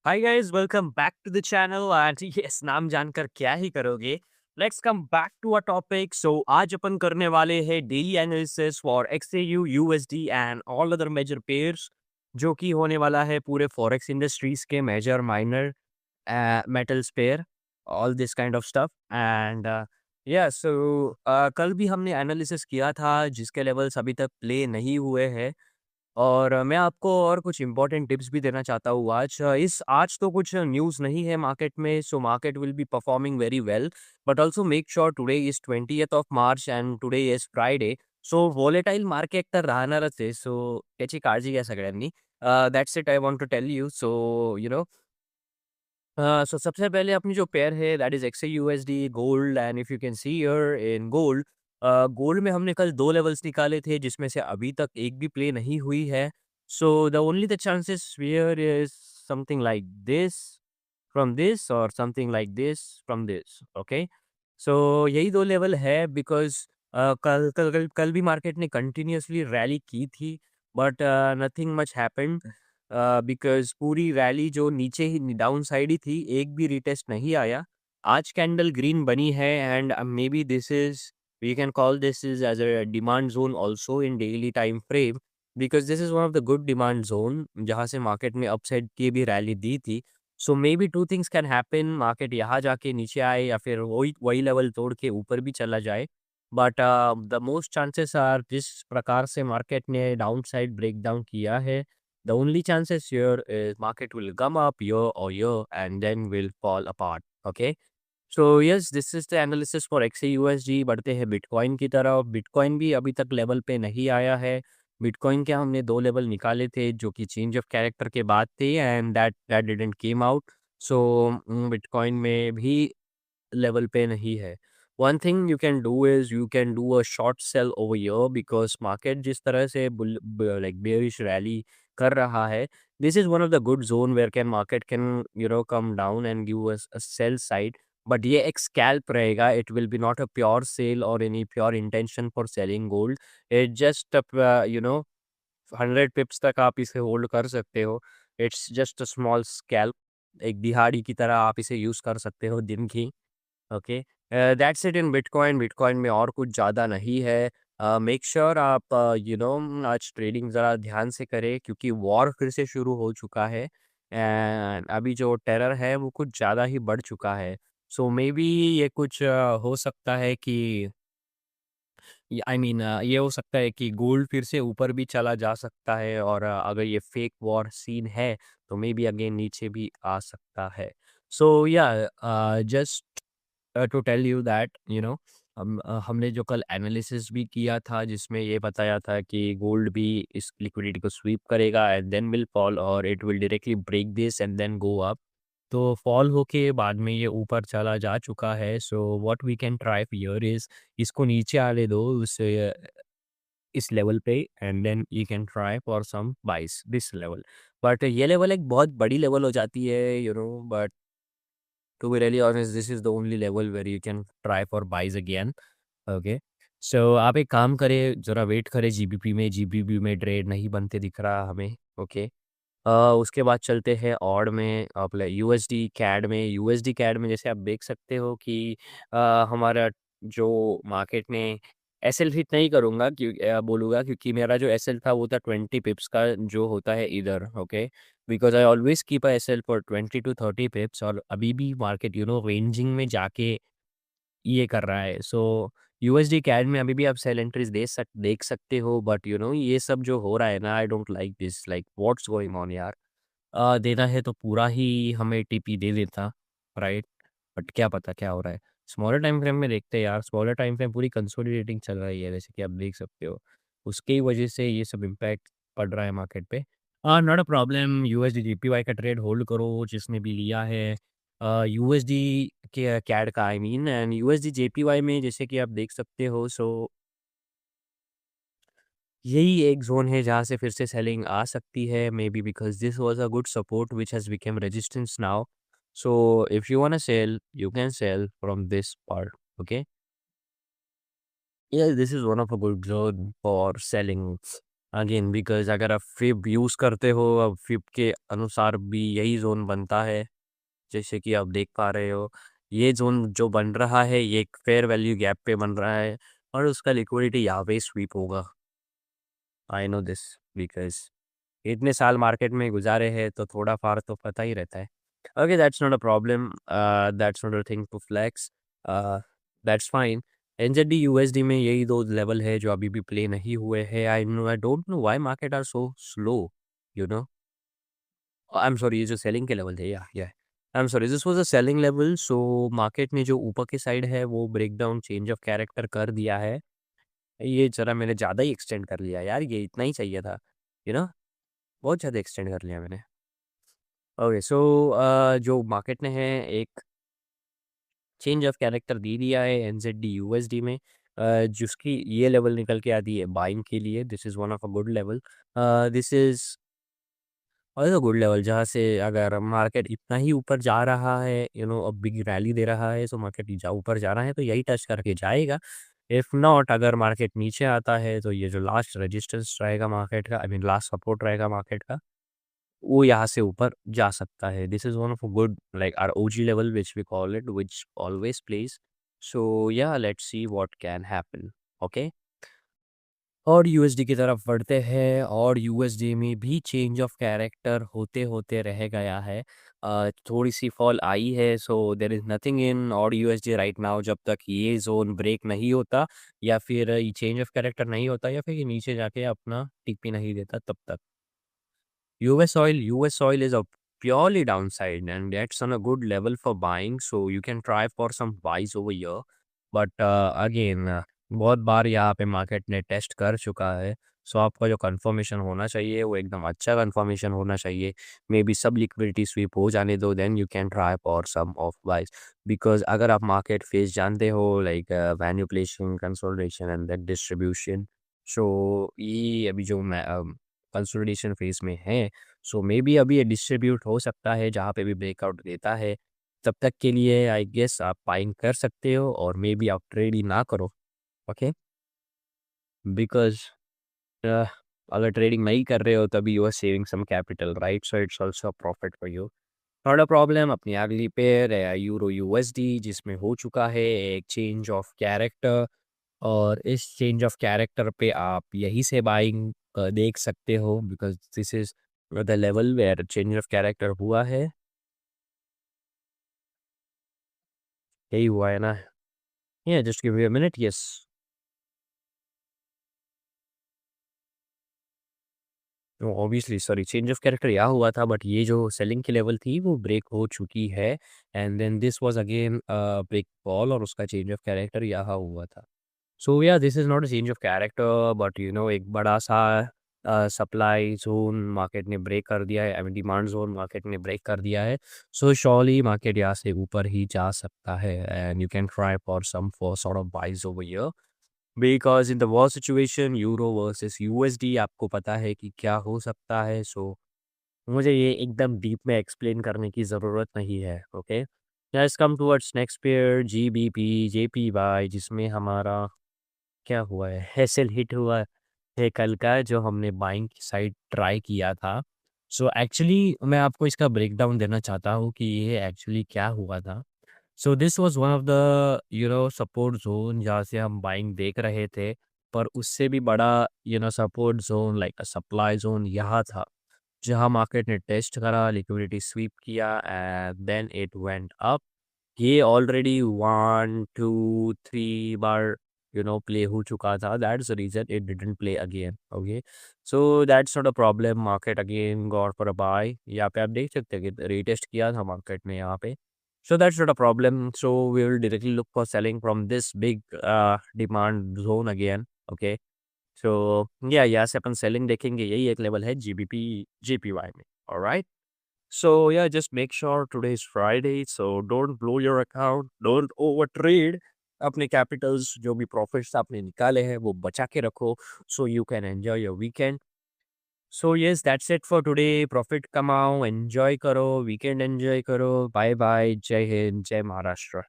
Hi guys welcome back to the channel and yes नाम जानकर क्या ही करोगे। Let's come back to a topic. So आज अपन करने वाले हैं daily analysis for XAU USD and all other major pairs, जो कि होने वाला है पूरे फॉरेक्स इंडस्ट्रीज के major minor metals pair, all this kind of stuff. And yeah, so कल भी हमने एनालिसिस किया था जिसके लेवल्स अभी तक प्ले नहीं हुए हैं। और मैं आपको और कुछ इम्पोर्टेंट टिप्स भी देना चाहता हूँ आज। आज तो कुछ न्यूज़ नहीं है मार्केट में, so market will be performing very well. But also make sure today is 20th of March and today is Friday. So volatile market तर राहणारच आहे. सो त्याची काळजी घ्या सगळ्यांनी. That's it I want to tell you. So so सबसे पहले अपनी जो पेयर है that is XAUSD gold. And if you can see here in gold, gold में हमने कल 2 लेवल्स निकाले थे जिसमें से अभी तक एक भी प्ले नहीं हुई है। So the only the chances here is something like this from this और something like this from this, okay. So यही 2 लेवल है बिकॉज़ कल भी मार्केट ने कंटिन्यूअसली रैली की थी, but nothing much happened because पूरी रैली जो नीचे ही डाउन साइड ही थी, एक भी रिटेस्ट नहीं आया। आज कैंडल ग्रीन बनी है and may be this is, we can call this is as a demand zone also in daily time frame, because this is one of the good demand zone जहाँ से market में upside की भी rally दी थी। So maybe 2 things can happen, market यहाँ जाके नीचे आए या फिर वही वही लेवल तोड़ के ऊपर भी चला जाए। But the most chances are जिस प्रकार से मार्केट ने डाउन साइड ब्रेकडाउन किया है, the only chances here is market will come up year or year and then will fall apart. Okay. So yes, this is the analysis for XAUSD. बढ़ते हैं bitcoin की तरफ। Bitcoin भी अभी तक level पे नहीं आया है। बिटकॉइन के हमने 2 लेवल निकाले थे जो कि चेंज ऑफ कैरेक्टर के बाद थे and that didn't came out. So bitcoin में भी लेवल पे नहीं है। One thing you can do is you can do a short sell over here because market जिस तरह से लाइक बेयरिश रैली कर रहा है, this is one of the good zone where can market can come down and give us a sell side. But ये एक scalp रहेगा, it will be not a pure cell और any pure intention for selling gold. It just 100 पिप्स तक आप इसे hold कर सकते हो। It's just a small scalp, एक दिहाड़ी की तरह आप इसे यूज़ कर सकते हो दिन की। Okay, that's it in bitcoin. Bitcoin में और कुछ ज़्यादा नहीं है। मेक श्योर आप आज ट्रेडिंग ज़रा ध्यान से करें क्योंकि वॉर फिर से शुरू हो चुका है एंड अभी जो टेरर है वो कुछ ज़्यादा ही बढ़ चुका है। सो मे बी ये कुछ हो सकता है कि आई मीन ये हो सकता है कि गोल्ड फिर से ऊपर भी चला जा सकता है और अगर ये फेक वॉर सीन है तो मे बी अगेन नीचे भी आ सकता है। सो या just to tell you that हमने जो कल एनालिसिस भी किया था जिसमें ये बताया था कि गोल्ड भी इस लिक्विडिटी को स्वीप करेगा एंड देन विल फॉल और it will directly break this and then go up. तो फॉल होके बाद में ये ऊपर चला जा चुका है। So what we can try here is इसको नीचे आने दो इस लेवल पे and then you can try for some buys this level. But ये लेवल एक बहुत बड़ी लेवल हो जाती है but to be really honest, this is the only level where you can try for buys again. Okay, so आप एक काम करें, ज़रा वेट करें जीबीपी में। जीबीपी में ट्रेड नहीं बनते दिख रहा हमें। ओके, उसके बाद चलते हैं ऑड में, आप यूएसडी कैड में। यूएसडी कैड में जैसे आप देख सकते हो कि हमारा जो मार्केट ने एसएल हिट नहीं करूँगा बोलूँगा क्योंकि मेरा जो एसएल था वो था 20 पिप्स का जो होता है इधर। Okay, because I always keep a SL for 20 to 30 pips और अभी भी मार्केट रेंजिंग में जाके ये कर रहा है। सो यूएसडी कैड में अभी भी आप सेल एंट्रीज देख सकते हो, बट ये सब जो हो रहा है ना, I don't like this, like what's going on यार। देना है तो पूरा ही हमें टीपी दे देता, राइट? बट क्या पता क्या हो रहा है। स्मॉलर टाइम फ्रेम में देखते हैं यार। स्मॉलर टाइम फ्रेम पूरी कंसोलिडेटिंग चल रही है जैसे कि आप देख सकते हो। उसकी ही वजह से ये सब इम्पैक्ट पड़ रहा है मार्केट पे। Not a problem, USD JPY का ट्रेड होल्ड करो जिसने भी लिया है। यूएसडी के कैड का I mean, and USD JPY में जैसे कि आप देख सकते हो। सो यही एक ज़ोन है जहाँ से फिर से सेलिंग आ सकती है, may be because this was a good support which has become resistance now. So if you wanna sell, you can sell from this part, okay? Yeah, this is one of a good zone for selling. Again because अगर आप fib use करते हो, अब fib के अनुसार भी यही zone बनता है, जैसे कि आप देख पा रहे हो। ये ज़ोन जो बन रहा है, ये एक फेयर वैल्यू गैप पे बन रहा है और उसका लिक्विडिटी यहाँ पे स्वीप होगा। आई नो दिस बिकॉज़ इतने साल मार्केट में गुज़ारे हैं, तो थोड़ा-फार तो पता ही रहता है। Okay, that's not a problem, that's not a thing to flex, uh, that's fine. NZD USD में यही 2 लेवल है जो अभी भी प्ले नहीं हुए हैं। I don't know why market are so slow, you know? I am sorry, ये जो सेलिंग के लेवल थे, या I am sorry, this was a selling level. So market ने जो ऊपर की साइड है वो ब्रेकडाउन चेंज ऑफ कैरेक्टर कर दिया है। ये ज़रा मैंने ज़्यादा ही एक्सटेंड कर लिया यार, ये इतना ही चाहिए था, यू नो? बहुत ज़्यादा एक्सटेंड कर लिया मैंने। ओके, सो जो मार्केट ने है एक चेंज ऑफ कैरेक्टर दे दिया है एनजेडी यूएसडी में, जिसकी ये लेवल निकल के आती है बाइंग के लिए। This is one of a good level, this is also good level, जहाँ से अगर मार्केट इतना ही ऊपर जा रहा है, अब बिग रैली दे रहा है, तो मार्केट जा ऊपर जा रहा है तो यही टच करके जाएगा। इफ नॉट, अगर मार्केट नीचे आता है तो ये जो लास्ट रेजिस्टेंस रहेगा मार्केट का, आई मीन लास्ट सपोर्ट रहेगा मार्केट का, वो यहाँ से ऊपर जा सकता है। This is one of a good like our OG level which we call it, which always plays. So yeah let's see what can happen. Okay, और यूएसडी की तरफ बढ़ते हैं, और यूएसडी में भी चेंज ऑफ कैरेक्टर होते होते रह गया है। थोड़ी सी फॉल आई है, so there is nothing in और यूएसडी राइट नाउ, जब तक ये जोन ब्रेक नहीं होता, या फिर ये चेंज ऑफ कैरेक्टर नहीं होता, या फिर ये नीचे जाके अपना टिक नहीं देता, तब तक US oil is a purely downside, and that's on a good level for buying. So you can try for some buys over here. But again, बहुत बार यहाँ पे मार्केट ने टेस्ट कर चुका है। सो आपका जो कंफर्मेशन होना चाहिए वो एकदम अच्छा कंफर्मेशन होना चाहिए। मे बी सब लिक्विडिटी स्वीप हो जाने दो, then you can try for some of buys. Because अगर आप मार्केट फेज जानते हो, like manipulation, consolidation and that distribution, so ये अभी जो मैं कंसोलिडेशन फेज में है, सो मे बी अभी ये डिस्ट्रीब्यूट हो सकता है जहाँ पे भी ब्रेकआउट देता है। तब तक के लिए आई गेस आप बाइंग कर सकते हो, और मे बी आप ट्रेड ही ना करो। ओके, बिकॉज अगर ट्रेडिंग नहीं कर रहे हो तभी you are saving some capital, right? So it's also profit for you. थोड़ा प्रॉब्लम अपनी अगली पेयर है यूरो यूएसडी, जिसमें हो चुका है एक चेंज ऑफ कैरेक्टर, और इस चेंज ऑफ कैरेक्टर पे आप यहीं से बाइंग देख सकते हो, because this is the level where change of character हुआ है। यही हुआ है ना? या just give me a minute, yes. Obviously sorry, change of character यहाँ हुआ था, बट ये जो सेलिंग की लेवल थी वो ब्रेक हो चुकी है, and then this was again break call, और उसका चेंज ऑफ कैरेक्टर यहाँ हुआ था। सो या this is not a change of character, but एक बड़ा-सा सप्लाई ज़ोन मार्केट ने ब्रेक कर दिया है, I mean demand zone market ने ब्रेक कर दिया है। सो श्योरली मार्केट यहाँ से ऊपर ही जा सकता है, and you can try for some for sort of buys over here, because in the worst situation euro versus USD आपको पता है कि क्या हो सकता है। सो मुझे ये एकदम डीप में एक्सप्लेन करने की ज़रूरत नहीं है, okay? Let's come towards next pair GBP, JPY, जिसमें हमारा क्या हुआ है, हेसल हिट हुआ है कल का, जो हमने बाइंग की साइड ट्राई किया था। सो एक्चुअली मैं आपको इसका ब्रेकडाउन देना चाहता हूँ कि ये एक्चुअली क्या हुआ था। So this was one of the support zone जहाँ से हम बाइंग देख रहे थे, पर उससे भी बड़ा support zone like a supply zone यहाँ था, जहाँ मार्केट ने टेस्ट करा, लिक्विडिटी स्वीप किया, and then it went up. ये ऑलरेडी 1, 2, 3 बार प्ले हो चुका था, that's the reason it didn't play again, okay? So that's not a problem, market again got for a buy. यहाँ पे आप देख सकते हैं कि रीटेस्ट किया था मार्केट ने यहाँ पे। So that's not a problem, so we will directly look for selling from this big demand zone again, okay? So yeah यहाँ से अपन सेलिंग देखेंगे, यही एक लेवल है जीबीपी, जेपीवाई में, alright? So yeah, just make sure today is Friday, so don't blow your account, don't overtrade. अपने Capitals जो भी प्रॉफिट्स आपने निकाले हैं वो बचा के रखो, so you can enjoy your weekend. So yes, that's it for today. Profit कमाओ, एंजॉय करो, वीकेंड एंजॉय करो। बाय बाय, जय हिंद, जय महाराष्ट्र।